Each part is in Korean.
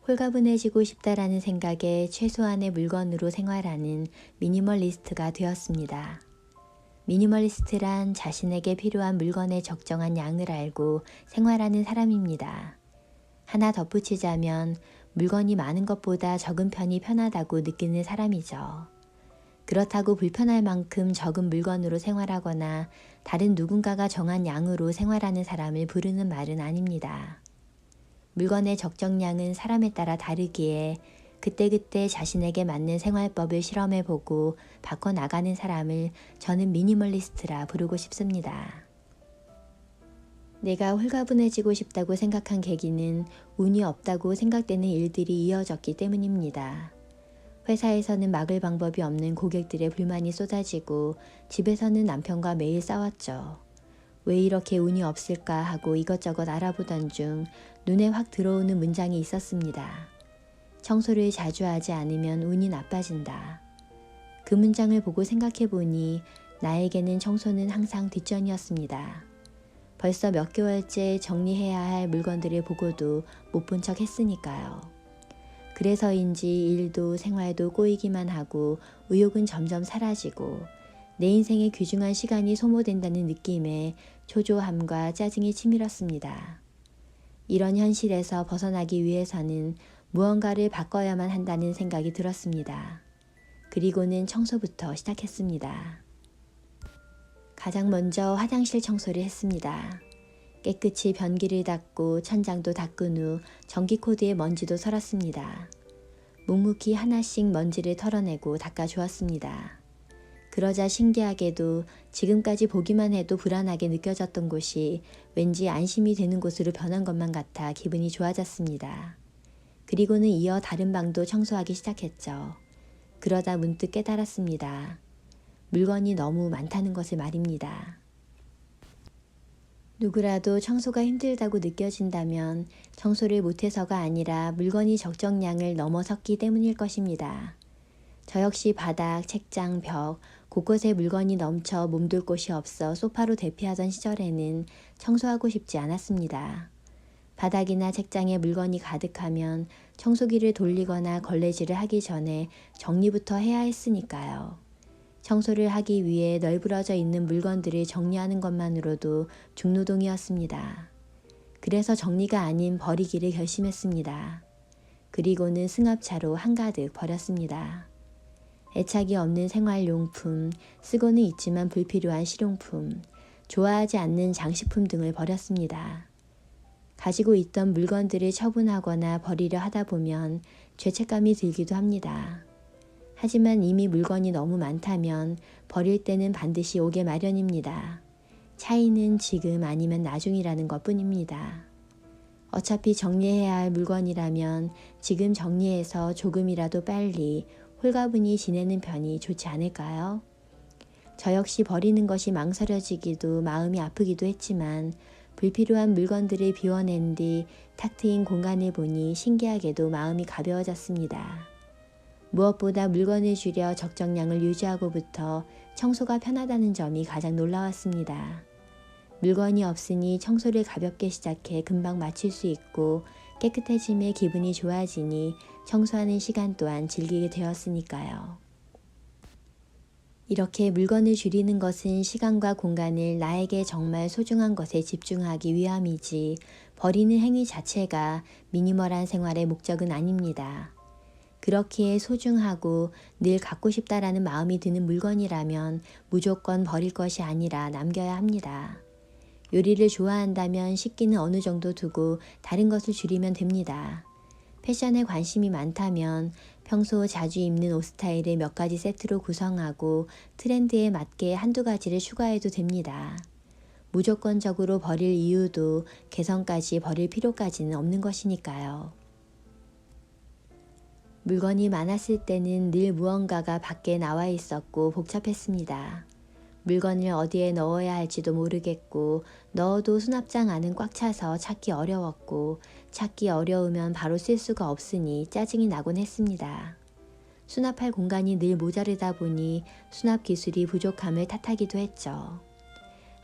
홀가분해지고 싶다라는 생각에 최소한의 물건으로 생활하는 미니멀리스트가 되었습니다. 미니멀리스트란 자신에게 필요한 물건의 적정한 양을 알고 생활하는 사람입니다. 하나 덧붙이자면 물건이 많은 것보다 적은 편이 편하다고 느끼는 사람이죠. 그렇다고 불편할 만큼 적은 물건으로 생활하거나 다른 누군가가 정한 양으로 생활하는 사람을 부르는 말은 아닙니다. 물건의 적정량은 사람에 따라 다르기에 그때그때 자신에게 맞는 생활법을 실험해보고 바꿔나가는 사람을 저는 미니멀리스트라 부르고 싶습니다. 내가 홀가분해지고 싶다고 생각한 계기는 운이 없다고 생각되는 일들이 이어졌기 때문입니다. 회사에서는 막을 방법이 없는 고객들의 불만이 쏟아지고 집에서는 남편과 매일 싸웠죠. 왜 이렇게 운이 없을까 하고 이것저것 알아보던 중 눈에 확 들어오는 문장이 있었습니다. 청소를 자주 하지 않으면 운이 나빠진다. 그 문장을 보고 생각해 보니 나에게는 청소는 항상 뒷전이었습니다. 벌써 몇 개월째 정리해야 할 물건들을 보고도 못 본 척 했으니까요. 그래서인지 일도 생활도 꼬이기만 하고 의욕은 점점 사라지고 내 인생의 귀중한 시간이 소모된다는 느낌에 초조함과 짜증이 치밀었습니다. 이런 현실에서 벗어나기 위해서는 무언가를 바꿔야만 한다는 생각이 들었습니다. 그리고는 청소부터 시작했습니다. 가장 먼저 화장실 청소를 했습니다. 깨끗이 변기를 닦고 천장도 닦은 후 전기 코드에 먼지도 설었습니다. 묵묵히 하나씩 먼지를 털어내고 닦아주었습니다. 그러자 신기하게도 지금까지 보기만 해도 불안하게 느껴졌던 곳이 왠지 안심이 되는 곳으로 변한 것만 같아 기분이 좋아졌습니다. 그리고는 이어 다른 방도 청소하기 시작했죠. 그러다 문득 깨달았습니다. 물건이 너무 많다는 것을 말입니다. 누구라도 청소가 힘들다고 느껴진다면 청소를 못해서가 아니라 물건이 적정량을 넘어섰기 때문일 것입니다. 저 역시 바닥, 책장, 벽, 곳곳에 물건이 넘쳐 몸둘 곳이 없어 소파로 대피하던 시절에는 청소하고 싶지 않았습니다. 바닥이나 책장에 물건이 가득하면 청소기를 돌리거나 걸레질을 하기 전에 정리부터 해야 했으니까요. 청소를 하기 위해 널브러져 있는 물건들을 정리하는 것만으로도 중노동이었습니다. 그래서 정리가 아닌 버리기를 결심했습니다. 그리고는 승합차로 한가득 버렸습니다. 애착이 없는 생활용품, 쓰고는 있지만 불필요한 실용품, 좋아하지 않는 장식품 등을 버렸습니다. 가지고 있던 물건들을 처분하거나 버리려 하다 보면 죄책감이 들기도 합니다. 하지만 이미 물건이 너무 많다면 버릴 때는 반드시 오게 마련입니다. 차이는 지금 아니면 나중이라는 것뿐입니다. 어차피 정리해야 할 물건이라면 지금 정리해서 조금이라도 빨리 홀가분히 지내는 편이 좋지 않을까요? 저 역시 버리는 것이 망설여지기도 마음이 아프기도 했지만 불필요한 물건들을 비워낸 뒤 탁 트인 공간을 보니 신기하게도 마음이 가벼워졌습니다. 무엇보다 물건을 줄여 적정량을 유지하고부터 청소가 편하다는 점이 가장 놀라웠습니다. 물건이 없으니 청소를 가볍게 시작해 금방 마칠 수 있고 깨끗해짐에 기분이 좋아지니 청소하는 시간 또한 즐기게 되었으니까요. 이렇게 물건을 줄이는 것은 시간과 공간을 나에게 정말 소중한 것에 집중하기 위함이지 버리는 행위 자체가 미니멀한 생활의 목적은 아닙니다. 그렇기에 소중하고 늘 갖고 싶다라는 마음이 드는 물건이라면 무조건 버릴 것이 아니라 남겨야 합니다. 요리를 좋아한다면 식기는 어느 정도 두고 다른 것을 줄이면 됩니다. 패션에 관심이 많다면 평소 자주 입는 옷 스타일을 몇 가지 세트로 구성하고 트렌드에 맞게 한두 가지를 추가해도 됩니다. 무조건적으로 버릴 이유도 개성까지 버릴 필요까지는 없는 것이니까요. 물건이 많았을 때는 늘 무언가가 밖에 나와 있었고 복잡했습니다. 물건을 어디에 넣어야 할지도 모르겠고 넣어도 수납장 안은 꽉 차서 찾기 어려웠고 찾기 어려우면 바로 쓸 수가 없으니 짜증이 나곤 했습니다. 수납할 공간이 늘 모자르다 보니 수납 기술이 부족함을 탓하기도 했죠.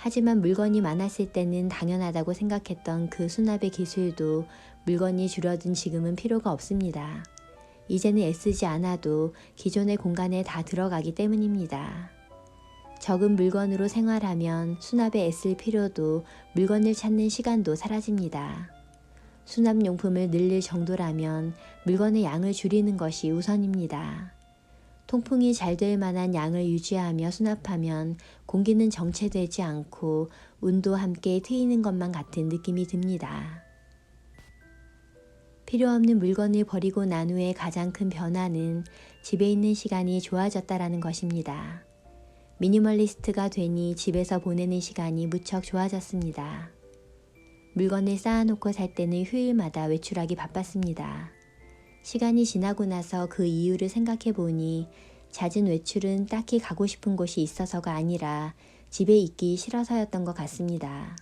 하지만 물건이 많았을 때는 당연하다고 생각했던 그 수납의 기술도 물건이 줄어든 지금은 필요가 없습니다. 이제는 애쓰지 않아도 기존의 공간에 다 들어가기 때문입니다. 적은 물건으로 생활하면 수납에 애쓸 필요도 물건을 찾는 시간도 사라집니다. 수납용품을 늘릴 정도라면 물건의 양을 줄이는 것이 우선입니다. 통풍이 잘 될 만한 양을 유지하며 수납하면 공기는 정체되지 않고 운도 함께 트이는 것만 같은 느낌이 듭니다. 필요 없는 물건을 버리고 난 후에 가장 큰 변화는 집에 있는 시간이 좋아졌다라는 것입니다. 미니멀리스트가 되니 집에서 보내는 시간이 무척 좋아졌습니다. 물건을 쌓아놓고 살 때는 휴일마다 외출하기 바빴습니다. 시간이 지나고 나서 그 이유를 생각해 보니 잦은 외출은 딱히 가고 싶은 곳이 있어서가 아니라 집에 있기 싫어서였던 것 같습니다.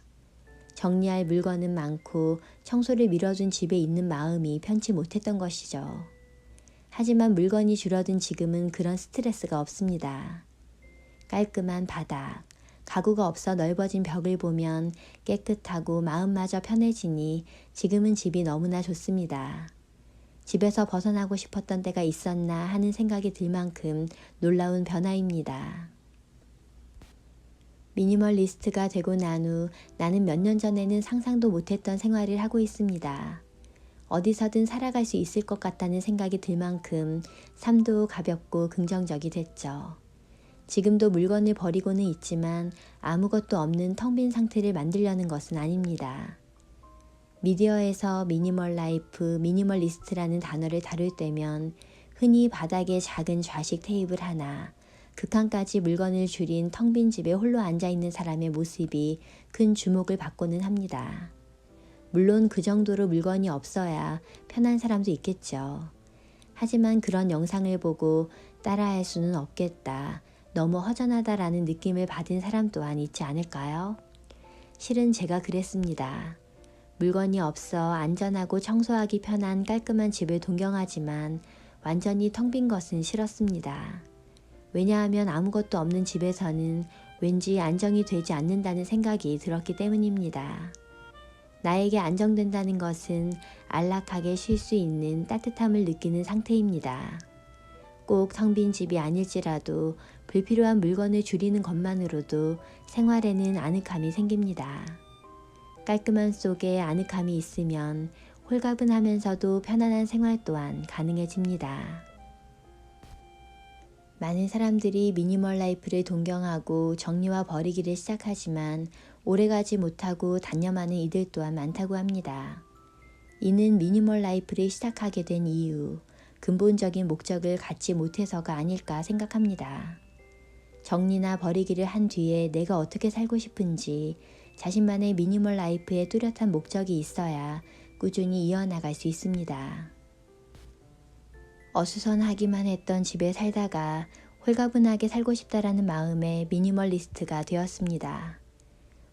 정리할 물건은 많고 청소를 미뤄둔 집에 있는 마음이 편치 못했던 것이죠. 하지만 물건이 줄어든 지금은 그런 스트레스가 없습니다. 깔끔한 바닥, 가구가 없어 넓어진 벽을 보면 깨끗하고 마음마저 편해지니 지금은 집이 너무나 좋습니다. 집에서 벗어나고 싶었던 때가 있었나 하는 생각이 들 만큼 놀라운 변화입니다. 미니멀리스트가 되고 난 후 나는 몇 년 전에는 상상도 못했던 생활을 하고 있습니다. 어디서든 살아갈 수 있을 것 같다는 생각이 들 만큼 삶도 가볍고 긍정적이 됐죠. 지금도 물건을 버리고는 있지만 아무것도 없는 텅 빈 상태를 만들려는 것은 아닙니다. 미디어에서 미니멀 라이프, 미니멀리스트라는 단어를 다룰 때면 흔히 바닥에 작은 좌식 테이블 하나, 극한까지 물건을 줄인 텅 빈 집에 홀로 앉아있는 사람의 모습이 큰 주목을 받고는 합니다. 물론 그 정도로 물건이 없어야 편한 사람도 있겠죠. 하지만 그런 영상을 보고 따라할 수는 없겠다, 너무 허전하다라는 느낌을 받은 사람 또한 있지 않을까요? 실은 제가 그랬습니다. 물건이 없어 안전하고 청소하기 편한 깔끔한 집을 동경하지만 완전히 텅 빈 것은 싫었습니다. 왜냐하면 아무것도 없는 집에서는 왠지 안정이 되지 않는다는 생각이 들었기 때문입니다. 나에게 안정된다는 것은 안락하게 쉴 수 있는 따뜻함을 느끼는 상태입니다. 꼭 텅 빈 집이 아닐지라도 불필요한 물건을 줄이는 것만으로도 생활에는 아늑함이 생깁니다. 깔끔함 속에 아늑함이 있으면 홀가분하면서도 편안한 생활 또한 가능해집니다. 많은 사람들이 미니멀 라이프를 동경하고 정리와 버리기를 시작하지만 오래가지 못하고 단념하는 이들 또한 많다고 합니다. 이는 미니멀 라이프를 시작하게 된 이유, 근본적인 목적을 갖지 못해서가 아닐까 생각합니다. 정리나 버리기를 한 뒤에 내가 어떻게 살고 싶은지 자신만의 미니멀 라이프에 뚜렷한 목적이 있어야 꾸준히 이어나갈 수 있습니다. 어수선하기만 했던 집에 살다가 홀가분하게 살고 싶다라는 마음에 미니멀리스트가 되었습니다.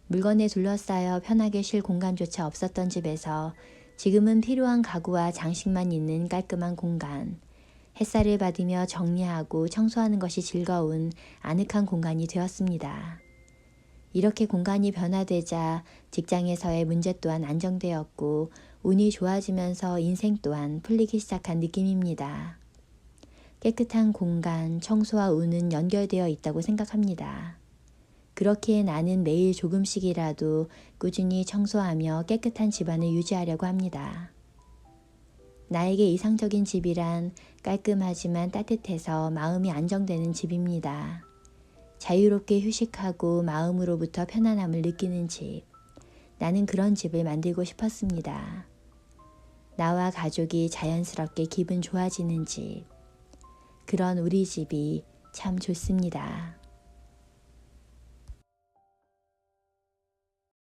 물건에 둘러싸여 편하게 쉴 공간조차 없었던 집에서 지금은 필요한 가구와 장식만 있는 깔끔한 공간, 햇살을 받으며 정리하고 청소하는 것이 즐거운 아늑한 공간이 되었습니다. 이렇게 공간이 변화되자 직장에서의 문제 또한 안정되었고 운이 좋아지면서 인생 또한 풀리기 시작한 느낌입니다. 깨끗한 공간, 청소와 운은 연결되어 있다고 생각합니다. 그렇기에 나는 매일 조금씩이라도 꾸준히 청소하며 깨끗한 집안을 유지하려고 합니다. 나에게 이상적인 집이란 깔끔하지만 따뜻해서 마음이 안정되는 집입니다. 자유롭게 휴식하고 마음으로부터 편안함을 느끼는 집. 나는 그런 집을 만들고 싶었습니다. 나와 가족이 자연스럽게 기분 좋아지는 집. 그런 우리 집이 참 좋습니다.